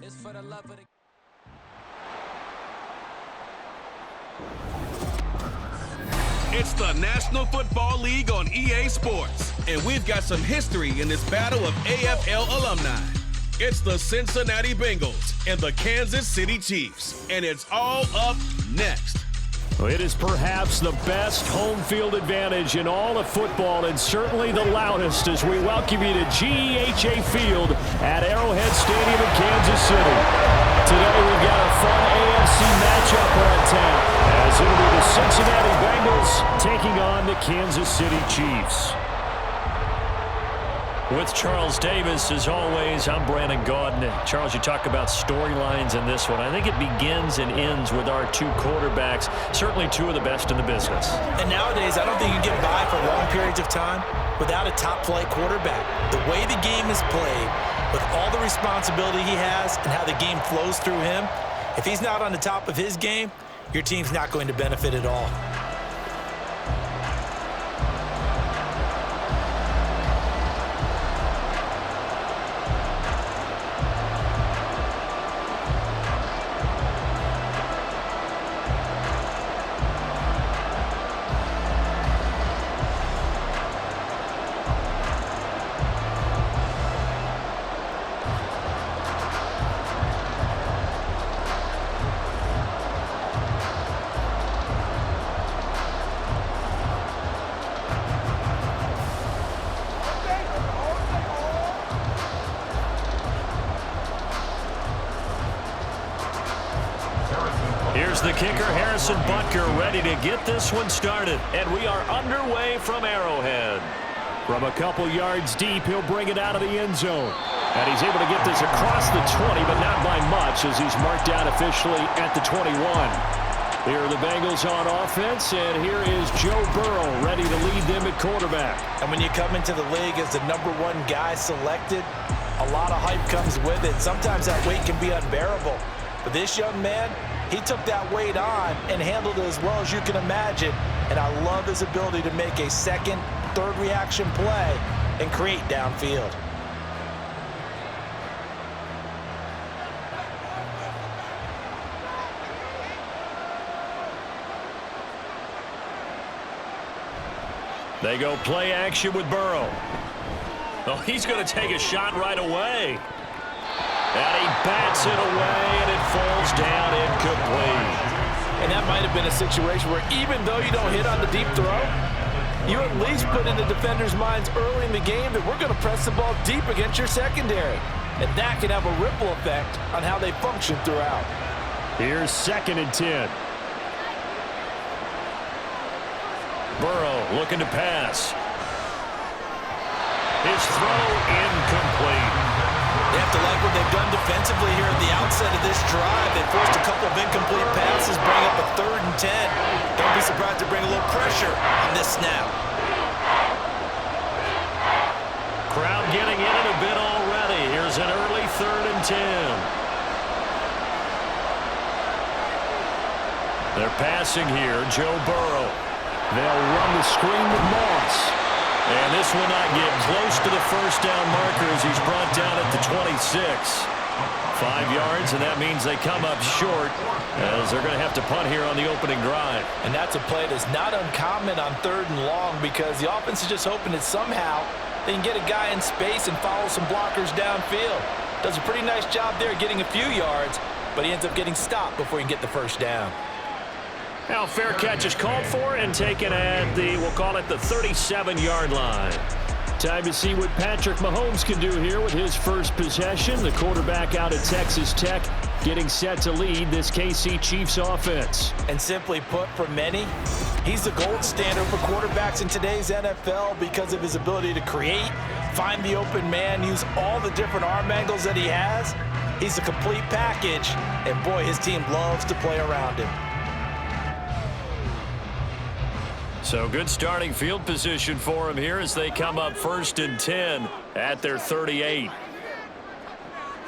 It's for the love of the It's the National Football League on EA Sports, and we've got some history in this battle of AFL alumni. It's the Cincinnati Bengals and the Kansas City Chiefs, and it's all up next. It is perhaps the best home field advantage in all of football, and certainly the loudest, as we welcome you to GEHA Field at Arrowhead Stadium in Kansas City. Today we've got a fun AFC matchup on tap, as it'll be the Cincinnati Bengals taking on the Kansas City Chiefs. With Charles Davis, as always, I'm Brandon Gaudin. Charles, you talk about storylines in this one. I think it begins and ends with our two quarterbacks, certainly two of the best in the business. And nowadays, I don't think you can get by for long periods of time without a top-flight quarterback. The way the game is played, with all the responsibility he has and how the game flows through him, if he's not on the top of his game, your team's not going to benefit at all. Here's the kicker, Harrison Butker, ready to get this one started. And we are underway from Arrowhead. From a couple yards deep, he'll bring it out of the end zone. And he's able to get this across the 20, but not by much, as he's marked out officially at the 21. Here are the Bengals on offense, and here is Joe Burrow ready to lead them at quarterback. And when you come into the league as the #1 guy selected, a lot of hype comes with it. Sometimes that weight can be unbearable. But this young man, he took that weight on and handled it as well as you can imagine. And I love his ability to make a second, third reaction play and create downfield. They go play action with Burrow. Oh, he's going to take a shot right away. And he bats it away, and it falls down incomplete. And that might have been a situation where even though you don't hit on the deep throw, you at least put in the defenders' minds early in the game that we're going to press the ball deep against your secondary. And that can have a ripple effect on how they function throughout. Here's 2nd and 10. Burrow looking to pass. His throw incomplete. They have to like what they've done defensively here at the outset of this drive. They forced a couple of incomplete passes, bring up a 3rd and 10. Don't be surprised to bring a little pressure on this snap. Crowd getting in it a bit already. Here's an early 3rd and 10. They're passing here, Joe Burrow. They'll run the screen with Moss. And this will not get close to the first down marker as he's brought down at the 26. 5 yards, and that means they come up short as they're going to have to punt here on the opening drive. And that's a play that's not uncommon on 3rd and long because the offense is just hoping that somehow they can get a guy in space and follow some blockers downfield. Does a pretty nice job there getting a few yards, but he ends up getting stopped before he can get the first down. Now fair catch is called for and taken at the, we'll call it the 37-yard line. Time to see what Patrick Mahomes can do here with his first possession. The quarterback out of Texas Tech getting set to lead this KC Chiefs offense. And simply put, for many, he's the gold standard for quarterbacks in today's NFL because of his ability to create, find the open man, use all the different arm angles that he has. He's a complete package, and boy, his team loves to play around him. So good starting field position for him here as they come up 1st and 10 at their 38.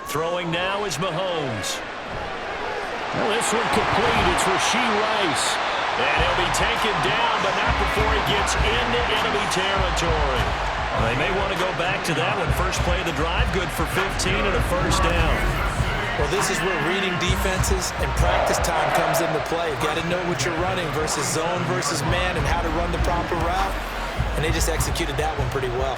Throwing now is Mahomes. Well, this one complete. It's Rashee Rice. And he'll be taken down, but not before he gets into enemy territory. They may want to go back to that one. First play of the drive, good for 15 and a first down. Well, this is where reading defenses and practice time comes into play. You've got to know what you're running versus zone versus man and how to run the proper route. And they just executed that one pretty well.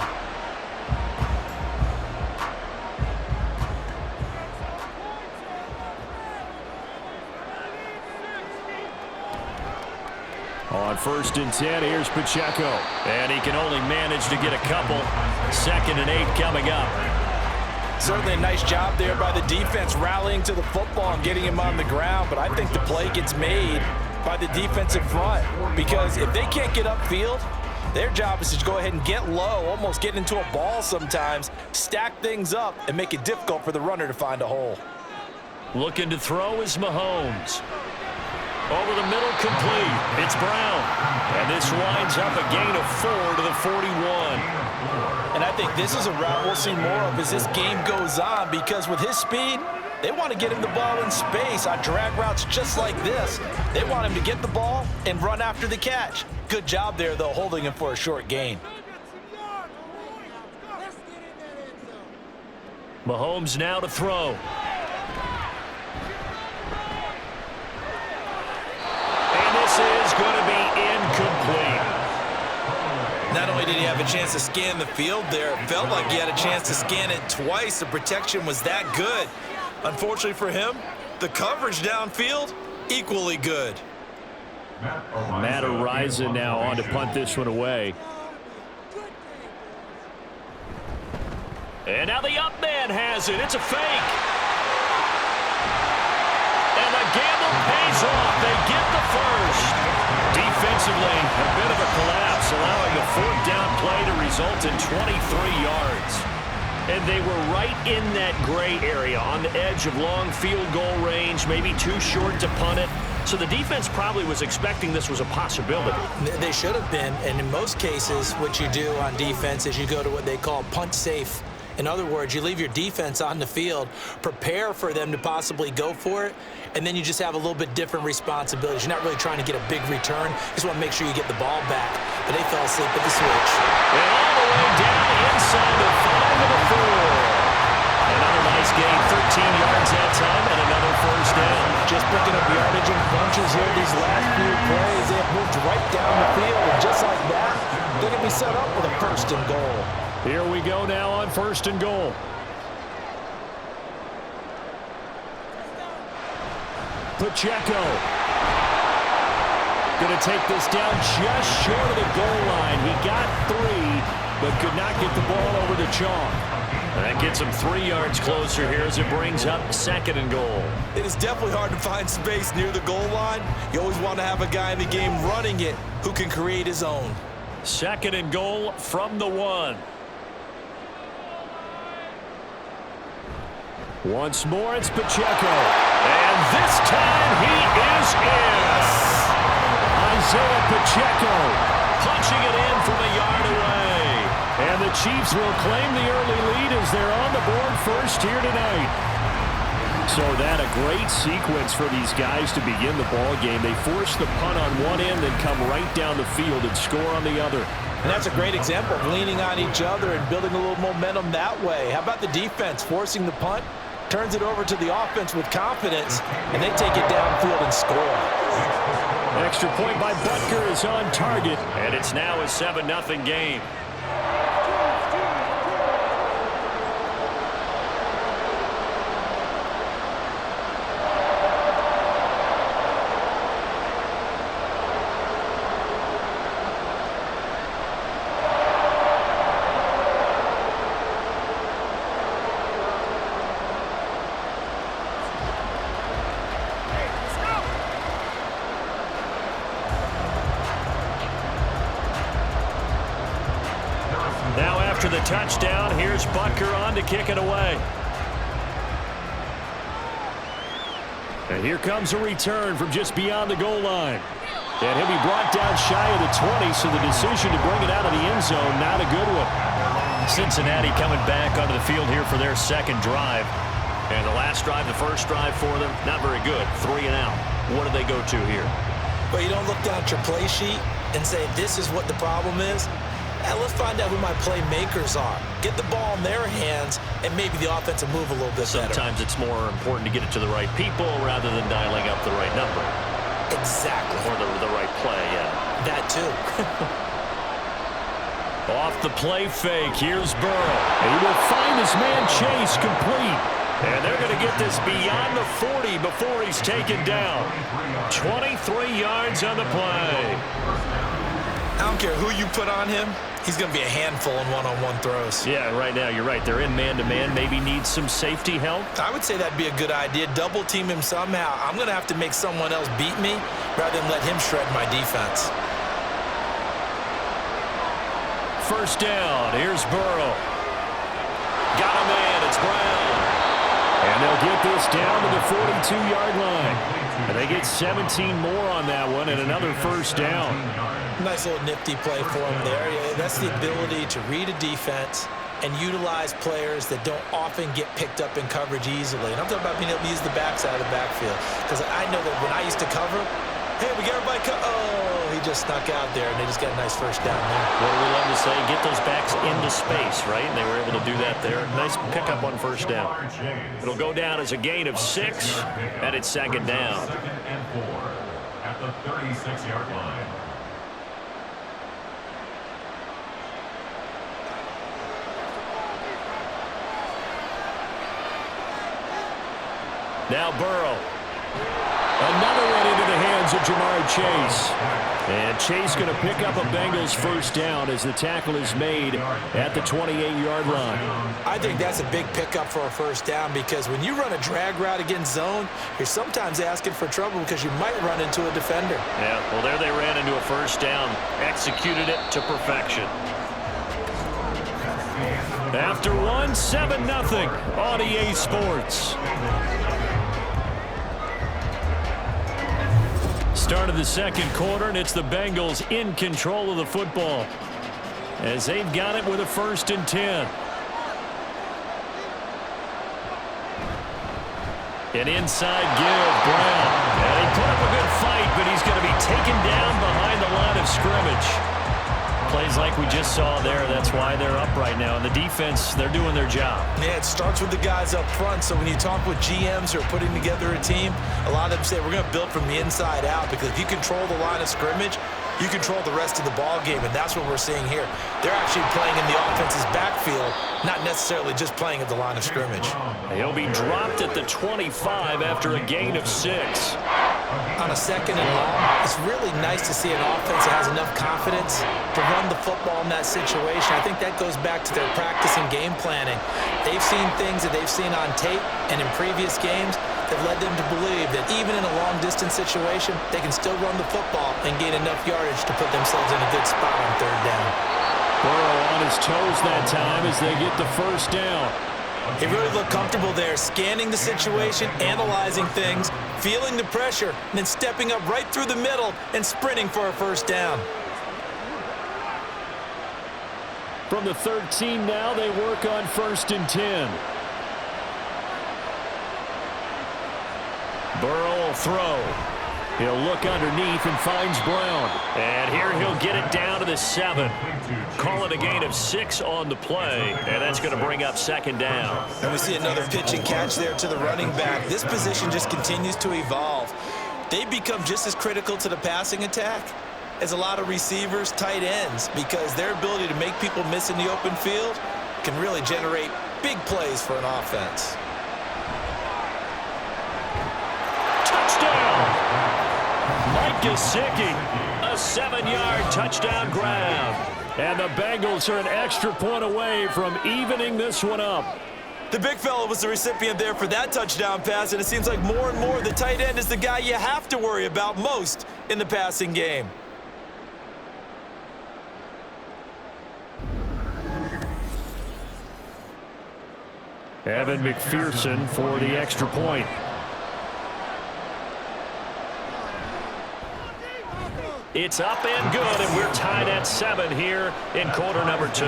On 1st and 10, here's Pacheco. And he can only manage to get a couple. 2nd and 8 coming up. Certainly a nice job there by the defense rallying to the football and getting him on the ground. But I think the play gets made by the defensive front. Because if they can't get upfield, their job is to go ahead and get low, almost get into a ball sometimes, stack things up, and make it difficult for the runner to find a hole. Looking to throw is Mahomes. Over the middle, complete. It's Brown. And this winds up a gain of 4 to the 41. And I think this is a route we'll see more of as this game goes on, because with his speed, they want to get him the ball in space on drag routes just like this. They want him to get the ball and run after the catch. Good job there, though, holding him for a short gain. Mahomes now to throw. Is going to be incomplete. Not only did he have a chance to scan the field there, it felt like he had a chance to scan it twice. The protection was that good. Unfortunately for him, the coverage downfield, equally good. Matt Ariza now on to punt this one away. And now the up man has it. It's a fake. And the gamble pays off. They get the first. Defensively, a bit of a collapse, allowing a 4th down play to result in 23 yards. And they were right in that gray area on the edge of long field goal range, maybe too short to punt it. So the defense probably was expecting this was a possibility. They should have been, and in most cases, what you do on defense is you go to what they call punt safe. In other words, you leave your defense on the field, prepare for them to possibly go for it, and then you just have a little bit different responsibilities. You're not really trying to get a big return. You just want to make sure you get the ball back. But they fell asleep at the switch. And all the way down inside the 5 of the 4. Another nice gain, 13 yards that time, and another 1st down. Just picking up yardage in bunches here these last few plays. They have moved right down the field, and just like that, they're going to be set up with a 1st and goal. Here we go now on 1st and goal. Pacheco. Going to take this down just short of the goal line. He got 3, but could not get the ball over to Chalk. And that gets him 3 yards closer here as it brings up 2nd and goal. It is definitely hard to find space near the goal line. You always want to have a guy in the game running it who can create his own. 2nd and goal from the 1. Once more, it's Pacheco. And this time, he is in. Isaiah Pacheco punching it in from a yard away. And the Chiefs will claim the early lead as they're on the board first here tonight. So that a great sequence for these guys to begin the ball game. They force the punt on one end, then come right down the field and score on the other. And that's a great example of leaning on each other and building a little momentum that way. How about the defense forcing the punt? Turns it over to the offense with confidence, and they take it downfield and score. Extra point by Butker is on target, and it's now a 7-0 game. Now after the touchdown, here's Butker on to kick it away. And here comes a return from just beyond the goal line. And he'll be brought down shy of the 20, so the decision to bring it out of the end zone, not a good one. Cincinnati coming back onto the field here for their 2nd drive. And the last drive, the first drive for them, not very good. 3 and out. What do they go to here? But you don't look down at your play sheet and say, this is what the problem is. let's find out who my playmakers are. Get the ball in their hands, and maybe the offense will move a little bit better. Sometimes it's more important to get it to the right people rather than dialing up the right number. Exactly. Or the right play, yeah. That too. Off the play fake, here's Burrow. And he will find his man Chase complete. And they're going to get this beyond the 40 before he's taken down. 23 yards on the play. I don't care who you put on him. He's going to be a handful in one-on-one throws. Yeah, right now, you're right. They're in man-to-man. Maybe needs some safety help. I would say that'd be a good idea. Double team him somehow. I'm going to have to make someone else beat me rather than let him shred my defense. First down. Here's Burrow. Got a man. It's Brown. And they'll get this down to the 42-yard line. And they get 17 more on that one and another first down. Nice little nifty play for him there. Yeah, that's the ability to read a defense and utilize players that don't often get picked up in coverage easily. And I'm talking about being able to use the backside of the backfield. Because I know that when I used to cover, hey, we got everybody oh, he just snuck out there, and they just got a nice first down there. What do we love to say? Get those backs into space, right? And they were able to do that there. Nice pickup on first down. It'll go down as a gain of 6, and it's second down. Second and 4 at the 36-yard line. Now Burrow. Another one into the hands of Jamar Chase. And Chase going to pick up a Bengals first down as the tackle is made at the 28-yard line. I think that's a big pickup for a first down because when you run a drag route against zone, you're sometimes asking for trouble because you might run into a defender. Yeah, well, there they ran into a first down. Executed it to perfection. After one, 7-0 on EA Sports. Start of the second quarter, and it's the Bengals in control of the football as they've got it with a 1st and 10. An inside give, Brown. And he put up a good fight, but he's going to be taken down behind the line of scrimmage. Plays like we just saw there. That's why they're up right now. And the defense, they're doing their job. Yeah, it starts with the guys up front. So when you talk with GMs who are putting together a team, a lot of them say we're going to build from the inside out because if you control the line of scrimmage, you control the rest of the ball game, and that's what we're seeing here. They're actually playing in the offense's backfield, not necessarily just playing at the line of scrimmage. He'll be dropped at the 25 after a gain of 6. On a 2nd and long, it's really nice to see an offense that has enough confidence to run the football in that situation. I think that goes back to their practice and game planning. They've seen things that they've seen on tape and in previous games that led them to believe that even in a long-distance situation, they can still run the football and gain enough yardage to put themselves in a good spot on 3rd down. Burrow on his toes that time as they get the first down. He really looked comfortable there, scanning the situation, analyzing things, feeling the pressure, and then stepping up right through the middle and sprinting for a first down. From the 13 now, they work on 1st and 10. Burrow will throw. He'll look underneath and finds Brown. And here he'll get it down to the 7. Call it a gain of 6 on the play, and that's going to bring up 2nd down. And we see another pitch and catch there to the running back. This position just continues to evolve. They've become just as critical to the passing attack as a lot of receivers, tight ends, because their ability to make people miss in the open field can really generate big plays for an offense. Mike Gesicki, a 7-yard touchdown grab. And the Bengals are an extra point away from evening this one up. The big fella was the recipient there for that touchdown pass, and it seems like more and more the tight end is the guy you have to worry about most in the passing game. Evan McPherson for the extra point. It's up and good, and we're tied at 7 here in quarter number 2.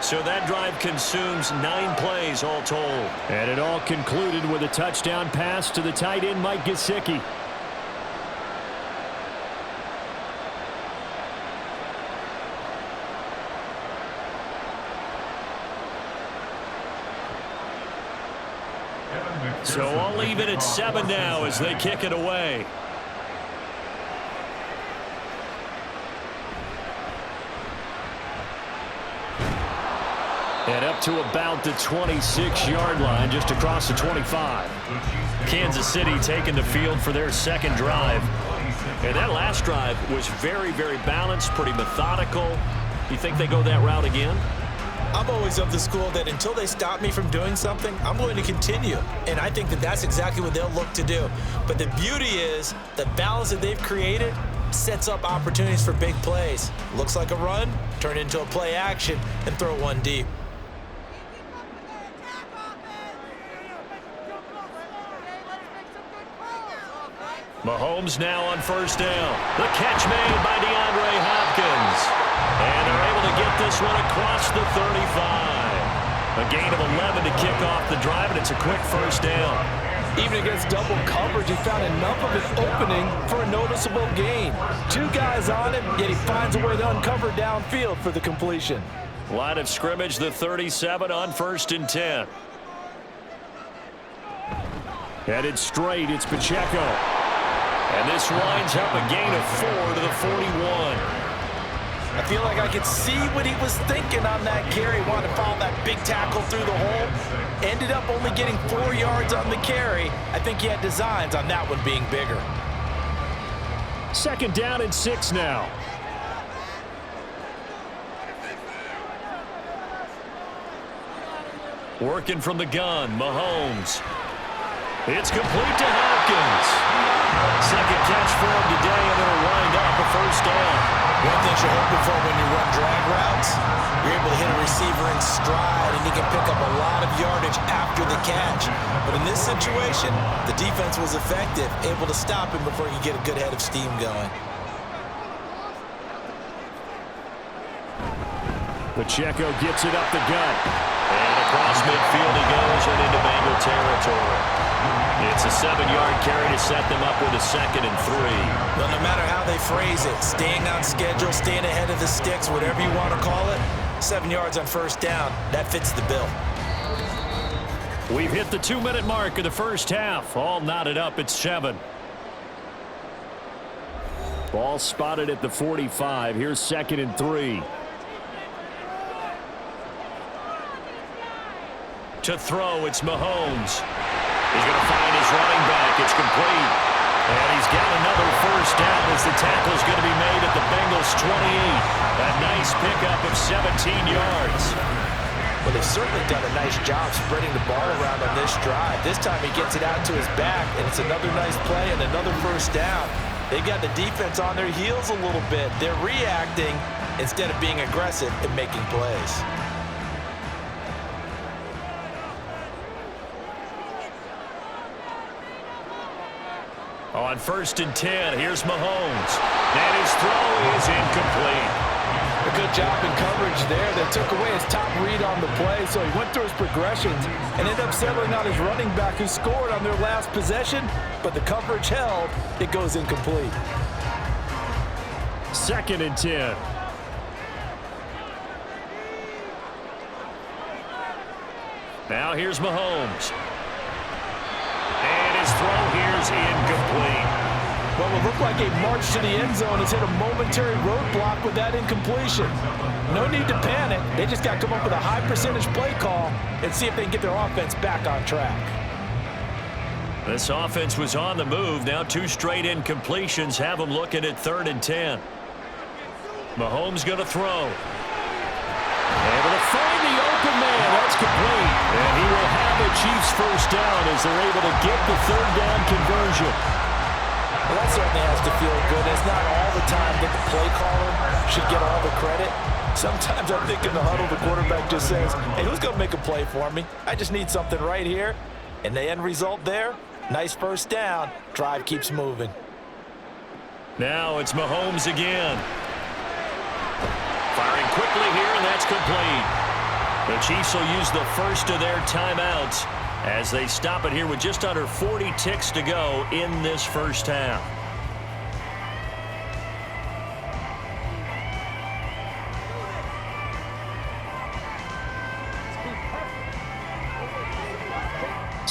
So that drive consumes 9 plays all told. And it all concluded with a touchdown pass to the tight end, Mike Gesicki. So I'll leave it at 7 now as they kick it away. And up to about the 26-yard line, just across the 25. Kansas City taking the field for their second drive. And that last drive was very, very balanced, pretty methodical. You think they go that route again? I'm always of the school that until they stop me from doing something, I'm going to continue. And I think that that's exactly what they'll look to do. But the beauty is the balance that they've created sets up opportunities for big plays. Looks like a run, turn it into a play action, and throw one deep. Mahomes now on first down. The catch made by DeAndre Hopkins. And they're able to get this one across the 35. A gain of 11 to kick off the drive, and it's a quick first down. Even against double coverage, he found enough of an opening for a noticeable gain. 2 guys on him, yet he finds a way to uncover downfield for the completion. Line of scrimmage, the 37 on 1st and 10. Headed straight, it's Pacheco. And this winds up a gain of 4 to the 41. I feel like I could see what he was thinking on that carry. Wanted to follow that big tackle through the hole. Ended up only getting 4 yards on the carry. I think he had designs on that one being bigger. 2nd down and 6 now. Working from the gun, Mahomes. It's complete to Hopkins. Second catch for him today, and it'll wind up a first down. One thing you're hoping for when you run drag routes, you're able to hit a receiver in stride, and he can pick up a lot of yardage after the catch. But in this situation, the defense was effective, able to stop him before he could get a good head of steam going. Pacheco gets it up the gut. And across midfield he goes and into Bengal territory. It's a 7-yard carry to set them up with a 2nd and 3. Well, no matter how they phrase it, staying on schedule, staying ahead of the sticks, whatever you want to call it, 7 yards on first down, that fits the bill. We've hit the 2-minute mark of the first half. All knotted up at 7. Ball spotted at the 45. Here's 2nd and 3. To throw, it's Mahomes. He's going to find his running back. It's complete. And he's got another first down as the tackle's going to be made at the Bengals' 28. A nice pickup of 17 yards. Well, they've certainly done a nice job spreading the ball around on this drive. This time he gets it out to his back, and it's another nice play and another first down. They've got the defense on their heels a little bit. They're reacting instead of being aggressive and making plays. On 1st and 10, here's Mahomes. And his throw is incomplete. A good job in coverage there. They took away his top read on the play, so he went through his progressions and ended up settling on his running back who scored on their last possession, but the coverage held. It goes incomplete. 2nd and 10. Now here's Mahomes. And his throw here's incomplete. Well, it looked like a march to the end zone has hit a momentary roadblock with that incompletion. No need to panic. They just got to come up with a high percentage play call and see if they can get their offense back on track. This offense was on the move. Now 2 straight incompletions have them looking at 3rd and 10. Mahomes going to throw. Able to find the open man. That's complete. And he will have the Chiefs first down as they're able to get the 3rd down conversion. Well, that certainly has to feel good. It's not all the time that the play caller should get all the credit. Sometimes I think in the huddle, the quarterback just says, hey, who's going to make a play for me? I just need something right here. And the end result there, nice first down. Drive keeps moving. Now it's Mahomes again. Firing quickly here, and that's complete. The Chiefs will use the first of their timeouts as they stop it here with just under 40 ticks to go in this first half.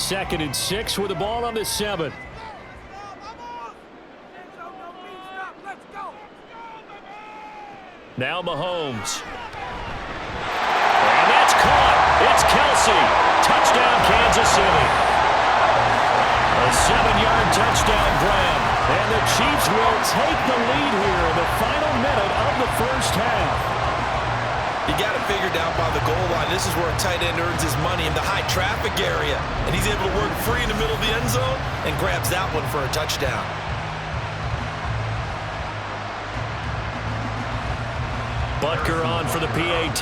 2nd and 6 with the ball on the 7. Now Mahomes. And that's caught. It's Kelsey. Touchdown, Kansas City. A 7-yard touchdown grab. And the Chiefs will take the lead here in the final minute of the first half. You got it figured out by the goal line. This is where a tight end earns his money in the high traffic area. And he's able to work free in the middle of the end zone and grabs that one for a touchdown. Butker on for the PAT.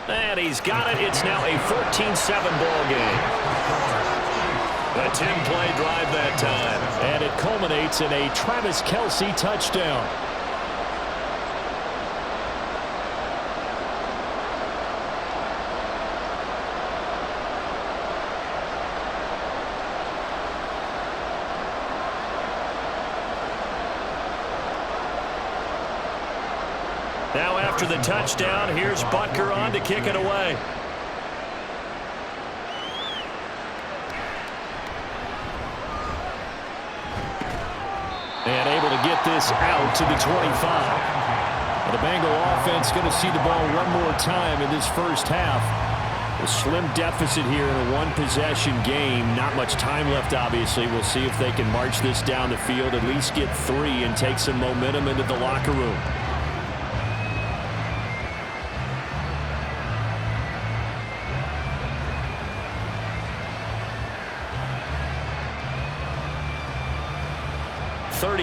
And he's got it. It's now a 14-7 ball game. A 10-play drive that time. And it culminates in a Travis Kelce touchdown. Now after the touchdown, here's Butker on to kick it away. And able to get this out to the 25. The Bengal offense going to see the ball one more time in this first half. A slim deficit here in a one-possession game. Not much time left, obviously. We'll see if they can march this down the field, at least get 3 and take some momentum into the locker room.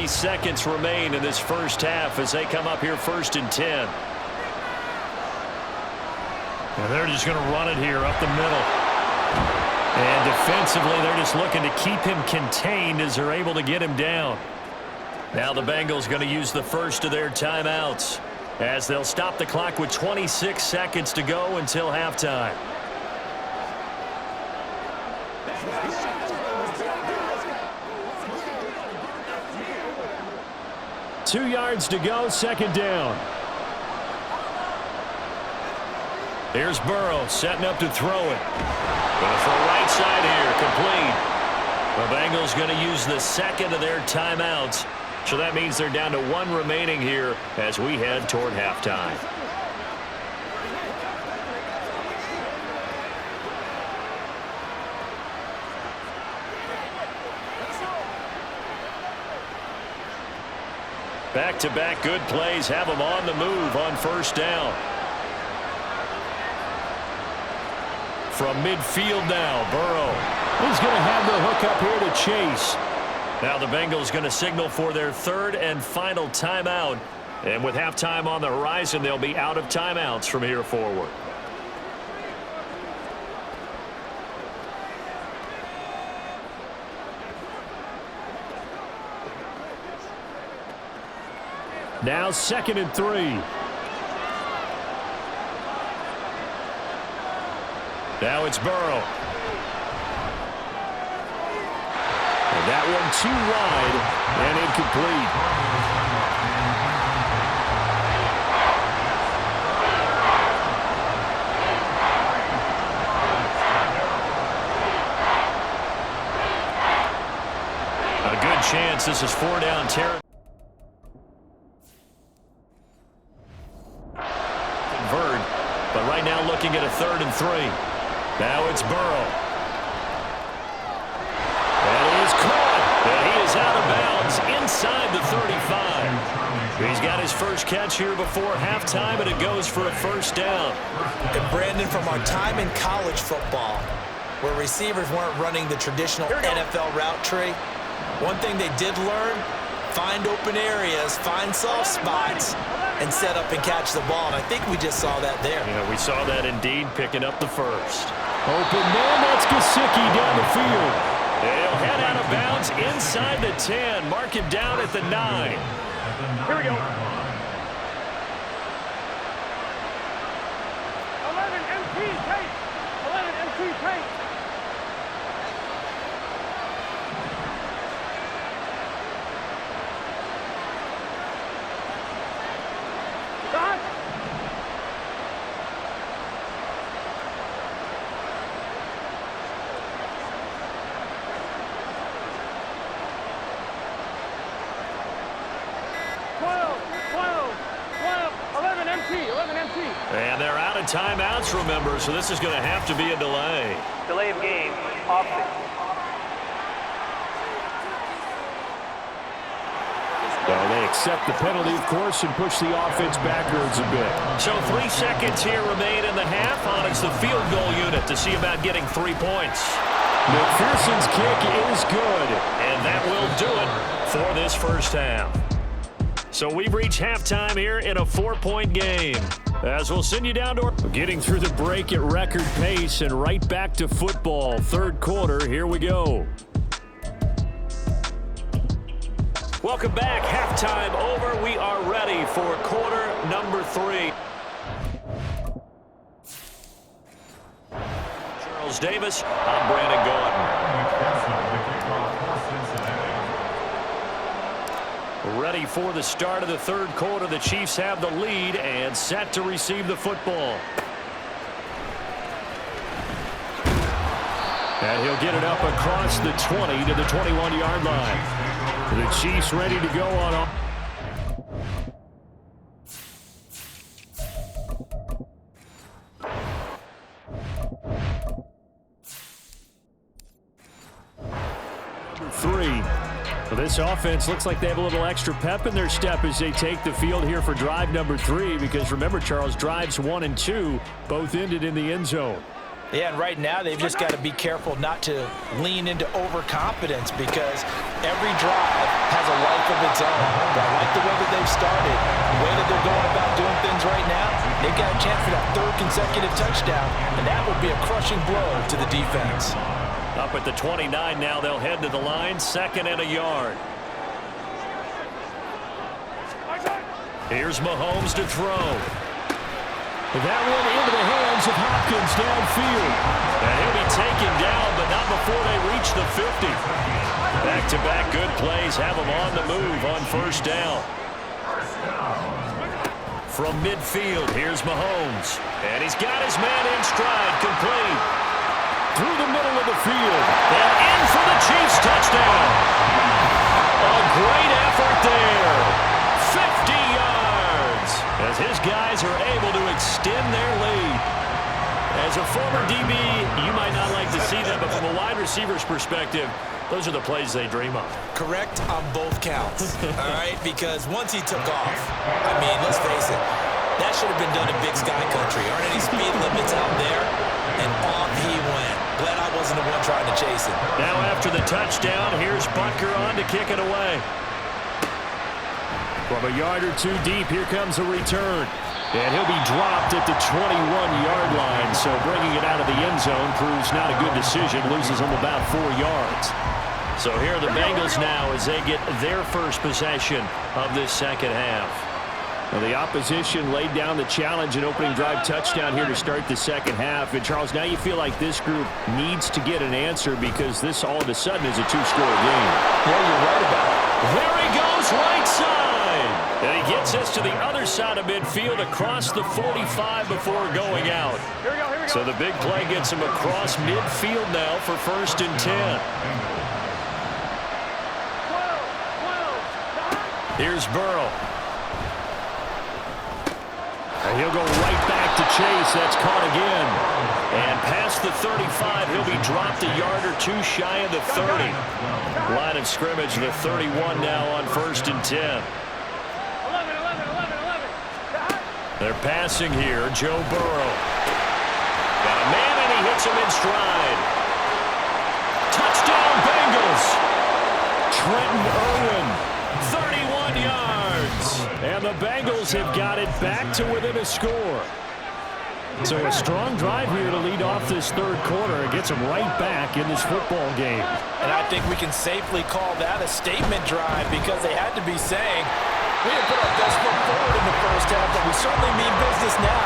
Seconds remain in this first half as they come up here 1st and 10. And they're just going to run it here up the middle. And defensively, they're just looking to keep him contained as they're able to get him down. Now the Bengals going to use the first of their timeouts as they'll stop the clock with 26 seconds to go until halftime. Two yards to go, 2nd down. Here's Burrow setting up to throw it. Going for a right side here, complete. The Bengals going to use the 2nd of their timeouts. So that means they're down to 1 remaining here as we head toward halftime. Back-to-back good plays have them on the move on 1st down. From midfield now, Burrow. He's going to have the hook up here to chase. Now the Bengals going to signal for their 3rd and final timeout. And with halftime on the horizon, they'll be out of timeouts from here forward. Now 2nd and 3. Now it's Burrow. And that one too wide and incomplete. A good chance this is 4 down territory. But right now looking at a 3rd and 3. Now it's Burrow. And he is caught. And he is out of bounds inside the 35. He's got his first catch here before halftime, and it goes for a 1st down. And Brandon, from our time in college football, where receivers weren't running the traditional NFL route tree, one thing they did learn, find open areas, find soft spots, and set up and catch the ball. And I think we just saw that there. Yeah, we saw that indeed, picking up the first. Open man, that's Gesicki down the field. They'll head out of bounds inside the 10. Mark him down at the 9. Here we go. 11 MT tape. 11 MT tape. And they're out of timeouts, remember, so this is going to have to be a delay. Delay of game, offense. Well, they accept the penalty, of course, and push the offense backwards a bit. So 3 seconds here remain in the half. On it's the field goal unit to see about getting 3 points. McPherson's kick is good, and that will do it for this first half. So we've reached halftime here in a 4-point game. As we'll send you down to getting through the break at record pace and right back to football. Third quarter, here we go. Welcome back. Halftime over. We are ready for quarter number 3. Charles Davis, I'm Brandon Gordon. Ready for the start of the third quarter. The Chiefs have the lead and set to receive the football. And he'll get it up across the 20 to the 21-yard line. The Chiefs ready to go on. Three. Well, this offense looks like they have a little extra pep in their step as they take the field here for drive number 3, because remember, Charles, drives 1 and 2 both ended in the end zone. Yeah, and right now they've just got to be careful not to lean into overconfidence, because every drive has a life of its own. But I like the way that they've started, the way that they're going about doing things right now. They've got a chance for that 3rd consecutive touchdown, and that would be a crushing blow to the defense. Up at the 29 now, they'll head to the line, 2nd and a yard. Here's Mahomes to throw. That one into the hands of Hopkins downfield. And he'll be taken down, but not before they reach the 50. Back-to-back good plays have him on the move on first down. From midfield, here's Mahomes. And he's got his man in stride, complete. Through the middle of the field. And in for the Chiefs touchdown. A great effort there. 50 yards. As his guys are able to extend their lead. As a former DB, you might not like to see that, but from a wide receiver's perspective, those are the plays they dream of. Correct on both counts, all right? Because once he took off, I mean, let's face it, that should have been done in Big Sky Country. Aren't any speed limits out there? And off he went. Glad I wasn't the one trying to chase him. Now after the touchdown, here's Butker on to kick it away. From a yard or 2 deep, here comes a return. And he'll be dropped at the 21-yard line, so bringing it out of the end zone proves not a good decision, loses him about 4 yards. So here are the Bengals now as they get their first possession of this second half. Well, the opposition laid down the challenge and opening drive touchdown here to start the second half. And, Charles, now you feel like this group needs to get an answer because this all of a sudden is a 2-score game. Yeah, you're right about it. There he goes, right side. And he gets us to the other side of midfield across the 45 before going out. Here we go, here we go. So the big play gets him across midfield now for 1st and 10. 12. Here's Burrow. And he'll go right back to Chase. That's caught again. And past the 35, he'll be dropped a yard or 2 shy of the 30. Line of scrimmage, the 31 now on 1st and 10. 11. They're passing here. Joe Burrow. Got a man, and he hits him in stride. Touchdown, Bengals. Trenton Irwin, 31 yards. And the Bengals have got it back to within a score. So a strong drive here to lead off this third quarter. It gets them right back in this football game. And I think we can safely call that a statement drive because they had to be saying, we didn't put our best foot forward in the first half, but we certainly mean business now.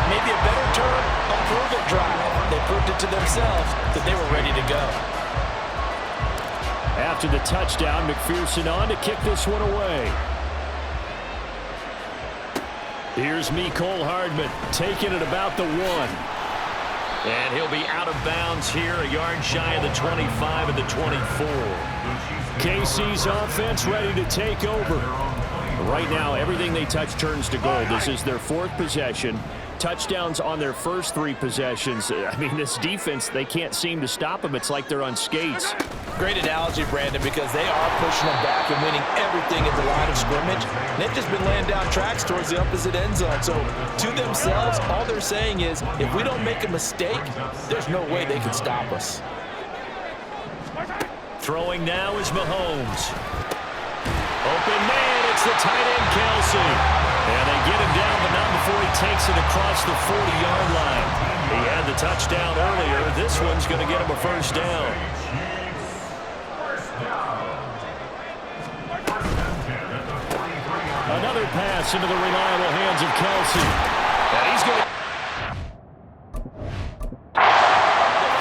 Maybe a better term, a prove-it drive. They proved it to themselves that they were ready to go. After the touchdown, McPherson on to kick this one away. Here's Mecole Hardman taking it about the 1. And he'll be out of bounds here, a yard shy of the 25 and the 24. KC's offense ready to take over. Right now, everything they touch turns to gold. This is their 4th possession. touchdowns on their first 3 possessions. I mean, this defense, they can't seem to stop them. It's like they're on skates. Great analogy, Brandon, because they are pushing them back and winning everything at the line of scrimmage. And they've just been laying down tracks towards the opposite end zone. So to themselves, all they're saying is, if we don't make a mistake, there's no way they can stop us. Throwing now is Mahomes. Open man, it's the tight end, Kelsey. And they get him down, but not before he takes it across the 40-yard line. He had the touchdown earlier. This one's going to get him a first down. Another pass into the reliable hands of Kelsey. And he's going to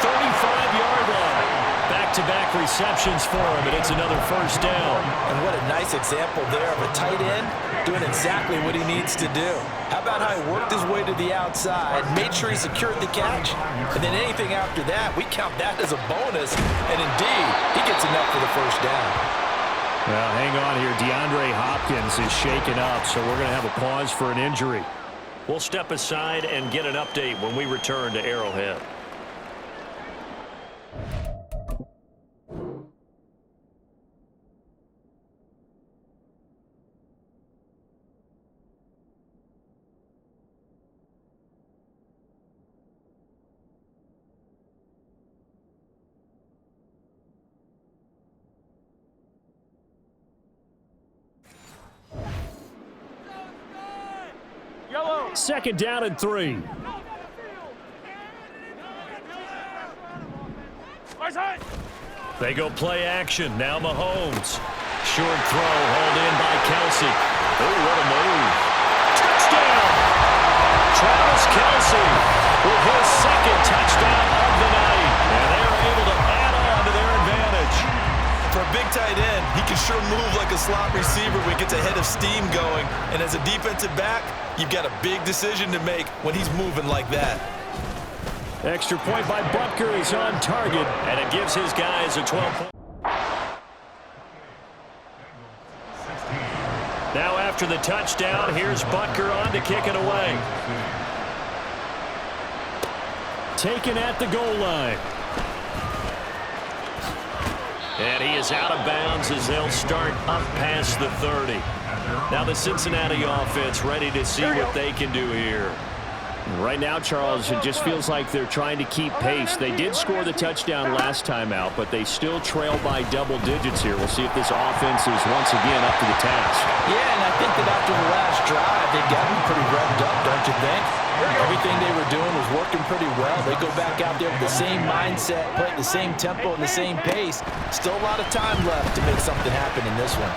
35-yard line. Back-to-back receptions for him, and it's another first down. And what a nice example there of a tight end doing exactly what he needs to do. How about how he worked his way to the outside, made sure he secured the catch, and then anything after that, we count that as a bonus. And indeed, he gets enough for the first down. Well, hang on here. DeAndre Hopkins is shaken up, so we're going to have a pause for an injury. We'll step aside and get an update when we return to Arrowhead. Second down and 3. They go play action. Now Mahomes. Short throw hauled in by Kelsey. Oh, what a move. Touchdown! Travis Kelsey with his second touchdown of the night. And they're able to add on to their advantage. For a big tight end, he can sure move like a slot receiver when he gets a head of steam going. And as a defensive back, you've got a big decision to make when he's moving like that. Extra point by Butker is on target, and it gives his guys a 12-point. Now after the touchdown, here's Butker on to kick it away. Taken at the goal line. And he is out of bounds as they'll start up past the 30. Now the Cincinnati offense ready to see what they can do here. Right now, Charles, it just feels like they're trying to keep pace. They did score the touchdown last time out, but they still trail by double digits here. We'll see if this offense is once again up to the task. Yeah, and I think that after the last drive, they got them pretty revved up, don't you think? Everything they were doing was working pretty well. They go back out there with the same mindset, playing the same tempo and the same pace. Still a lot of time left to make something happen in this one.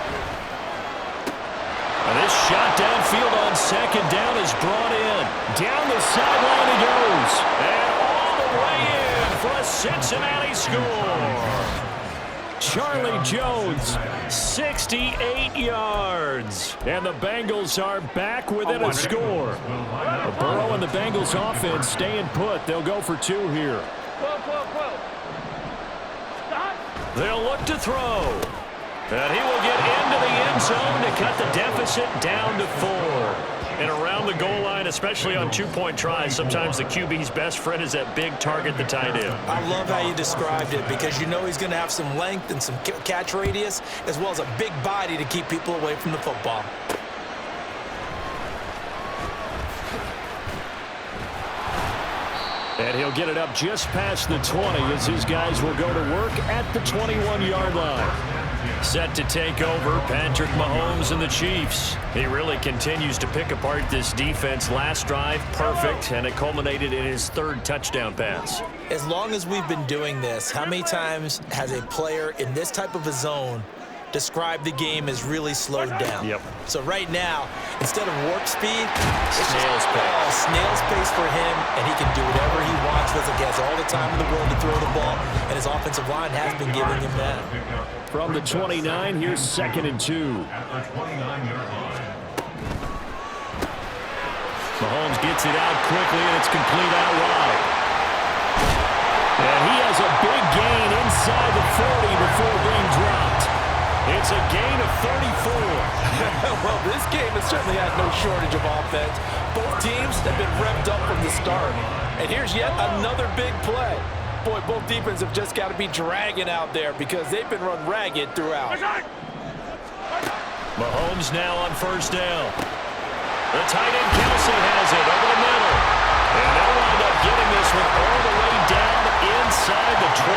And this shot downfield on second down is brought in. Down the sideline he goes. And all the way in for a Cincinnati score. Charlie Jones, 68 yards. And the Bengals are back within a score. Burrow and the Bengals offense staying put. They'll go for 2 here. They'll look to throw. And he will get into the end zone to cut the deficit down to 4. And around the goal line, especially on 2-point tries, sometimes the QB's best friend is that big target, the tight end. I love how you described it because you know he's going to have some length and some catch radius as well as a big body to keep people away from the football. And he'll get it up just past the 20 as his guys will go to work at the 21-yard line. Set to take over, Patrick Mahomes and the Chiefs. He really continues to pick apart this defense. Last drive, perfect, and it culminated in his 3rd touchdown pass. As long as we've been doing this, how many times has a player in this type of a zone described the game as really slowed down? Yep. So right now, instead of warp speed, it's snail's pace. Snail's pace for him, and he can do whatever he wants. He has all the time in the world to throw the ball, and his offensive line has been giving him that. From the 29, here's 2nd and 2. Mahomes gets it out quickly, and it's complete out wide. And he has a big gain inside the 40 before being dropped. It's a gain of 34. Well, this game has certainly had no shortage of offense. Both teams have been revved up from the start. And here's yet another big play. Boy, both defenses have just got to be dragging out there because they've been run ragged throughout. Mahomes now on first down. The tight end Kelsey has it over the middle. And they'll wind up getting this one all the way down inside the 20.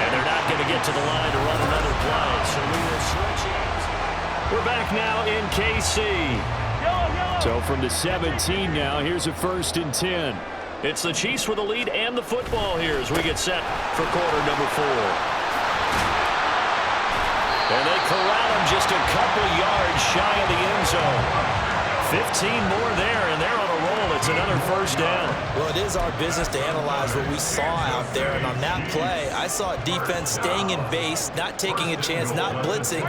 And they're not going to get to the line to run another play. So we will switch it. We're back now in KC. So from the 17 now, here's a 1st and 10. It's the Chiefs with the lead and the football here as we get set for quarter number 4. And they corral him just a couple yards shy of the end zone. 15 more there, and they're on a roll. It's another first down. Well, it is our business to analyze what we saw out there. And on that play, I saw a defense staying in base, not taking a chance, not blitzing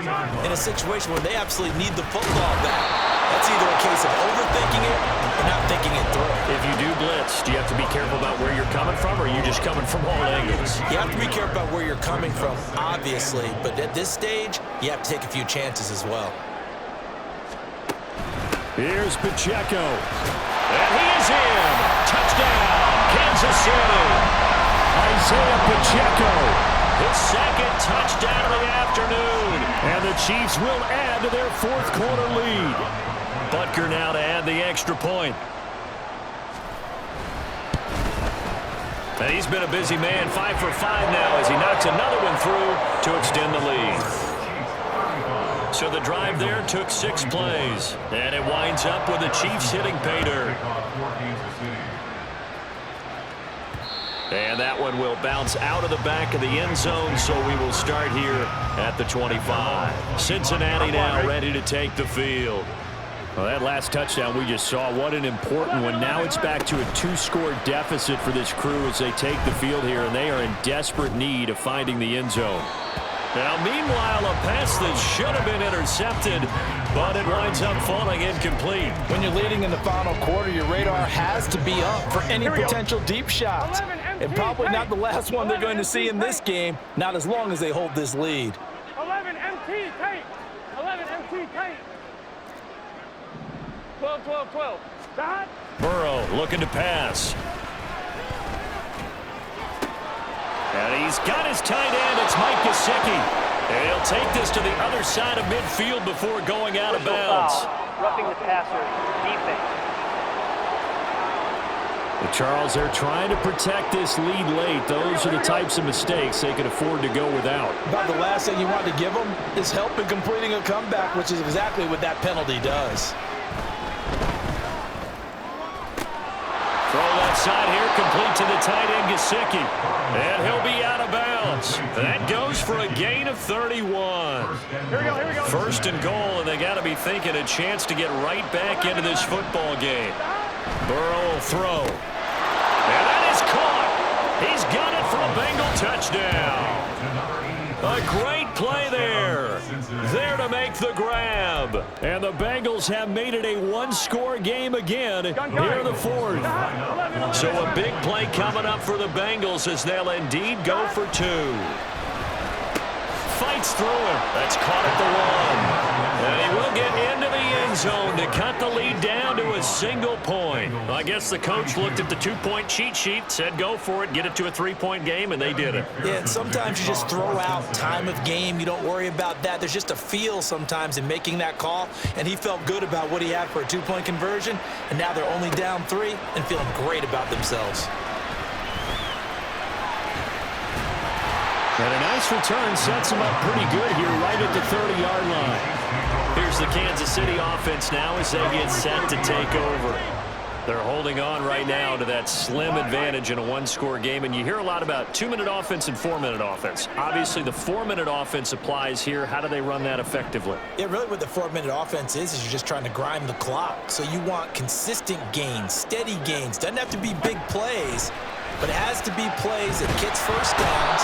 in a situation where they absolutely need the football back. That's either a case of overthinking it or not thinking it through. If you do blitz, do you have to be careful about where you're coming from, or are you just coming from all angles? You have to be careful about where you're coming from, obviously. But at this stage, you have to take a few chances as well. Here's Pacheco. And he is in. Touchdown, Kansas City. Isaiah Pacheco. His second touchdown of the afternoon. And the Chiefs will add to their 4th quarter lead. Butker now to add the extra point. And he's been a busy man, 5 for 5 now as he knocks another one through to extend the lead. So the drive there took 6 plays. And it winds up with the Chiefs hitting pay dirt. And that one will bounce out of the back of the end zone, so we will start here at the 25. Cincinnati now ready to take the field. Well, that last touchdown we just saw, what an important one. Now it's back to a 2-score deficit for this crew as they take the field here, and they are in desperate need of finding the end zone. Now, meanwhile, a pass that should have been intercepted, but it winds up falling incomplete. When you're leading in the final quarter, your radar has to be up for any potential deep shots. And probably not the last one they're going to see in this game, not as long as they hold this lead. 11 MT tape. 11 MT tape. 12, 12, 12. Dot. Burrow looking to pass. And he's got his tight end. It's Mike Gesicki. And he'll take this to the other side of midfield before going out of bounds. Roughing the passer, defense. Well, Charles, they're trying to protect this lead late. Those are the types of mistakes they can afford to go without. About the last thing you want to give them is help in completing a comeback, which is exactly what that penalty does. Throw that side here, complete to the tight end, Gesicki. And he'll be out of bounds. That goes for a gain of 31. Here we go, here we go. 1st and goal, and they got to be thinking a chance to get right back into this football game. Burrow will throw. And that is caught. He's got it for a Bengal touchdown. A great play there. There to make the grab. And the Bengals have made it a 1-score game again here in the 4th. So a big play coming up for the Bengals as they'll indeed go for 2. Fights through him. That's caught at the 1. And he will get into the end zone to cut the lead down to a single point. Well, I guess the coach looked at the 2-point cheat sheet, said go for it, get it to a 3-point game, and they did it. Yeah, and sometimes you just throw out time of game. You don't worry about that. There's just a feel sometimes in making that call, and he felt good about what he had for a 2-point conversion, and now they're only down 3 and feeling great about themselves. And a nice return sets them up pretty good here right at the 30-yard line. Here's the Kansas City offense now as they get set to take over. They're holding on right now to that slim advantage in a 1-score game, and you hear a lot about 2-minute offense and 4-minute offense. Obviously, the 4-minute offense applies here. How do they run that effectively? Yeah, really what the 4-minute offense is you're just trying to grind the clock. So you want consistent gains, steady gains. Doesn't have to be big plays, but it has to be plays that gets first downs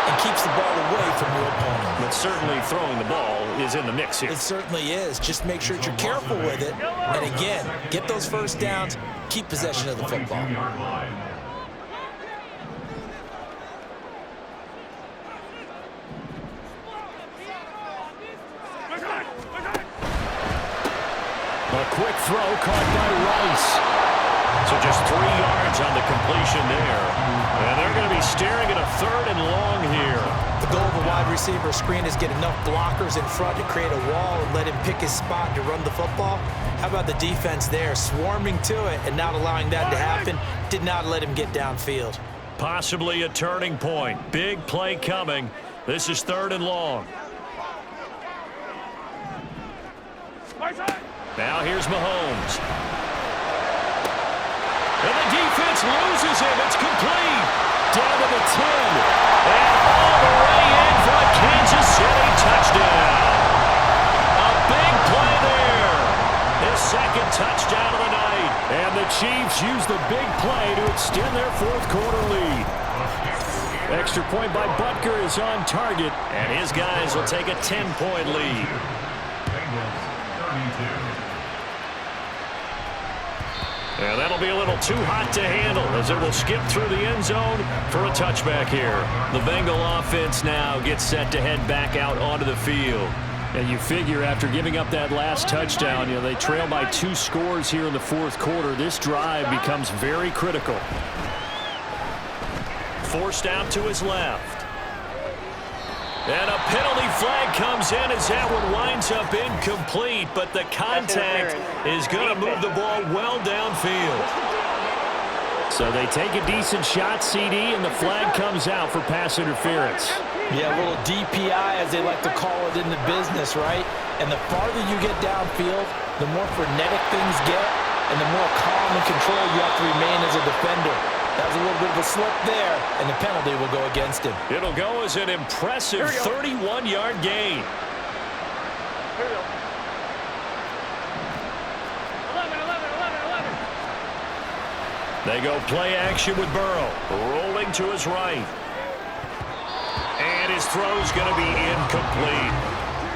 and keeps the ball away from your opponent. But certainly throwing the ball is in the mix here. It certainly is. Just make sure that you're careful with it. And again, get those first downs, keep possession of the football. A quick throw caught by Rice. So just 3 yards on the completion there. And they're going to be staring at a 3rd and long here. The goal of a wide receiver screen is get enough blockers in front to create a wall and let him pick his spot to run the football. How about the defense there, swarming to it and not allowing that to happen? Did not let him get downfield. Possibly a turning point. Big play coming. This is 3rd and long. Now here's Mahomes. And the defense loses him. It's complete. Down to the 10. And all the way in for a Kansas City touchdown. A big play there. His 2nd touchdown of the night. And the Chiefs use the big play to extend their 4th quarter lead. Extra point by Butker is on target. And his guys will take a 10-point lead. Bengals 32. And that'll be a little too hot to handle as it will skip through the end zone for a touchback here. The Bengal offense now gets set to head back out onto the field. And you figure after giving up that last touchdown, they trail by 2 scores here in the 4th quarter. This drive becomes very critical. Forced out to his left. And a penalty flag comes in as that one winds up incomplete, but the contact is going to move the ball well downfield. So they take a decent shot, CD, and the flag comes out for pass interference. Yeah, a little DPI, as they like to call it in the business, right? And the farther you get downfield, the more frenetic things get, and the more calm and control you have to remain as a defender. That was a little bit of a slip there, and the penalty will go against him. It'll go as an impressive 31-yard gain. Here we go. 11. They go play action with Burrow, rolling to his right. And his throw's going to be incomplete.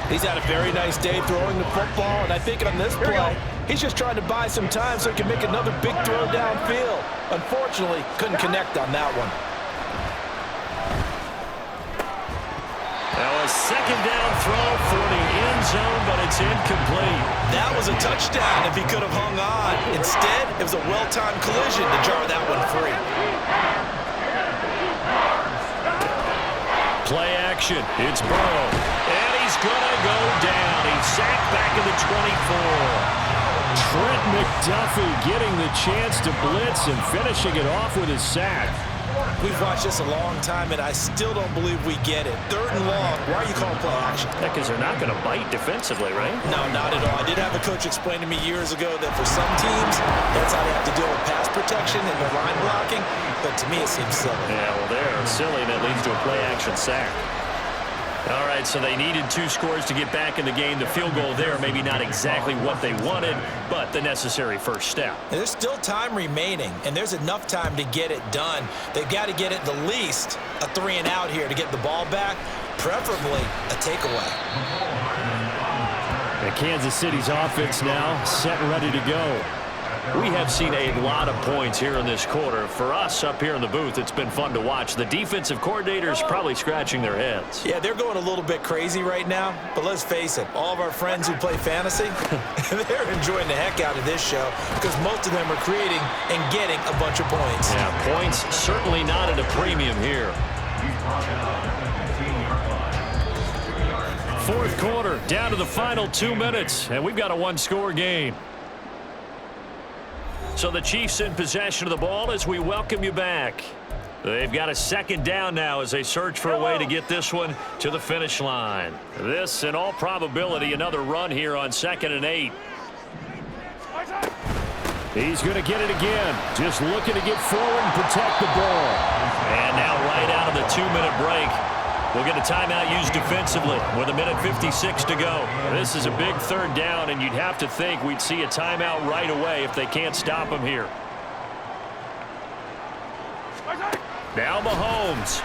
He's had a very nice day throwing the football, and I think on this play, he's just trying to buy some time so he can make another big throw downfield. Unfortunately, couldn't connect on that one. Now a 2nd down throw for the end zone, but it's incomplete. That was a touchdown if he could have hung on. Instead, it was a well-timed collision to jar that one free. Play action. It's Burrow. And he's going to go down. He's sacked back in the 24. Trent McDuffie getting the chance to blitz and finishing it off with his sack. We've watched this a long time, and I still don't believe we get it. 3rd and long. Why are you calling play action? Because they're not going to bite defensively, right? No, not at all. I did have a coach explain to me years ago that for some teams, that's how they have to deal with pass protection and the line blocking. But to me, it seems silly. Yeah, well, they're silly, and it leads to a play action sack. All right, so they needed 2 scores to get back in the game. The field goal there, maybe not exactly what they wanted, but the necessary first step. And there's still time remaining, and there's enough time to get it done. They've got to get it the least a 3 and out here to get the ball back, preferably a takeaway. And Kansas City's offense now set and ready to go. We have seen a lot of points here in this quarter. For us up here in the booth, it's been fun to watch. The defensive coordinators probably scratching their heads. Yeah, they're going a little bit crazy right now, but let's face it, all of our friends who play fantasy, they're enjoying the heck out of this show because most of them are creating and getting a bunch of points. Yeah, points certainly not at a premium here. 4th quarter, down to the final 2 minutes, and we've got a 1-score game. So the Chiefs in possession of the ball as we welcome you back. They've got a 2nd down now as they search for a way to get this one to the finish line. This, in all probability, another run here on 2nd and 8. He's going to get it again. Just looking to get forward and protect the ball. And now right out of the 2-minute break, we'll get a timeout used defensively with 1:56 to go. This is a big 3rd down, and you'd have to think we'd see a timeout right away if they can't stop him here. Now Mahomes.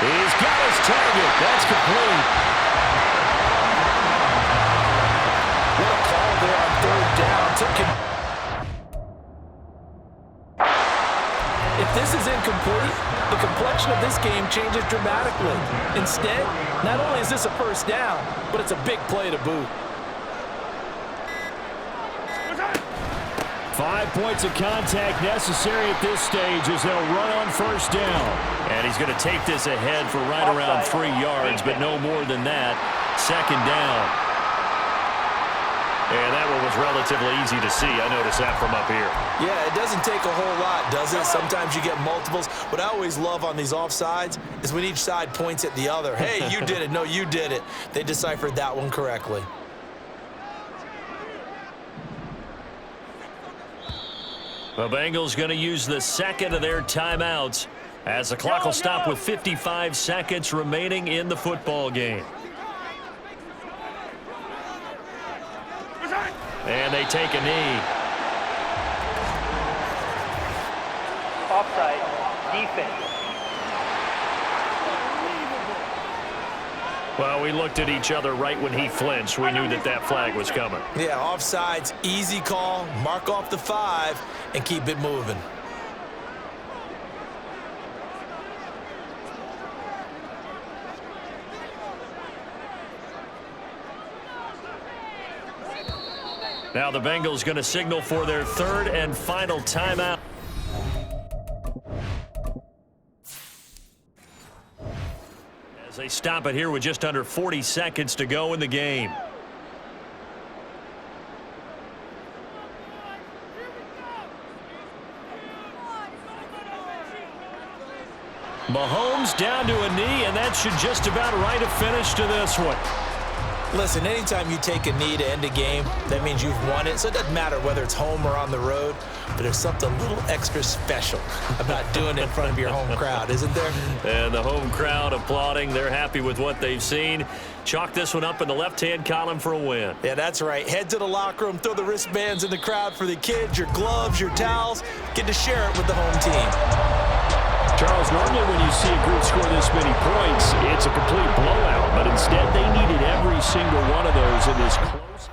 He's got his target. That's complete. What a call there on 3rd down. Took him. If this is incomplete, the complexion of this game changes dramatically. Instead, not only is this a first down, but it's a big play to boot. 5 points of contact necessary at this stage as they'll run on first down. And he's going to take this ahead for right around 3 yards, but no more than that. Second down. And that one was relatively easy to see. I noticed that from up here. Yeah, it doesn't take a whole lot, does it? Sometimes you get multiples. What I always love on these offsides is when each side points at the other. Hey, you did it. No, you did it. They deciphered that one correctly. The Bengals going to use the second of their timeouts as the clock will stop with 55 seconds remaining in the football game. And they take a knee. Offside. Defense. Well, we looked at each other right when he flinched. We knew that that flag was coming. Yeah, offsides, easy call. Mark off the 5 and keep it moving. Now the Bengals going to signal for their third and final timeout. As they stop it here with just under 40 seconds to go in the game. Mahomes down to a knee, and that should just about write a finish to this one. Listen, anytime you take a knee to end a game, that means you've won it. So it doesn't matter whether it's home or on the road, but there's something a little extra special about doing it in front of your home crowd, isn't there? And the home crowd applauding. They're happy with what they've seen. Chalk this one up in the left-hand column for a win. Yeah, that's right. Head to the locker room, throw the wristbands in the crowd for the kids, your gloves, your towels. Get to share it with the home team. Charles, normally when you see a group score this many points, it's a complete blowout. But instead, they needed every single one of those in this close